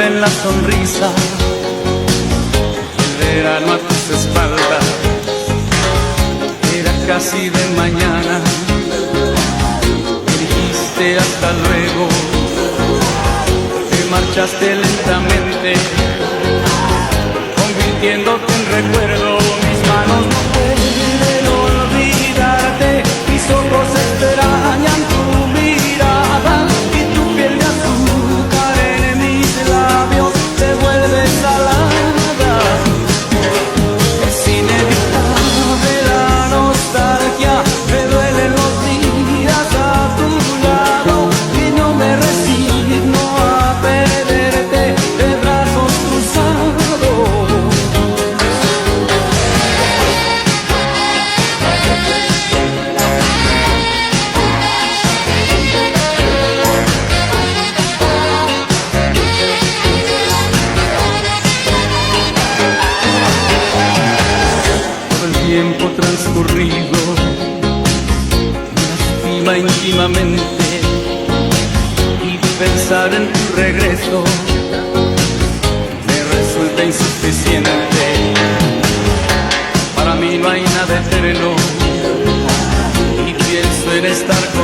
En la sonrisa, el verano a tus espaldas, era casi de mañana, me dijiste hasta luego, te marchaste lentamente, convirtiéndote en recuerdo. Mis manos no pueden olvidarte, mis ojos extrañan tu mirada y tu piel de azúcar en mis labios te vuelve salada. Es inevitable la nostalgia, me duelen los días a tu lado y no me resigno a perderte de brazos cruzados. Tiempo transcurrido me lastima íntimamente y pensar en tu regreso me resulta insuficiente. Para mí no hay nada eterno y pienso en estar contigo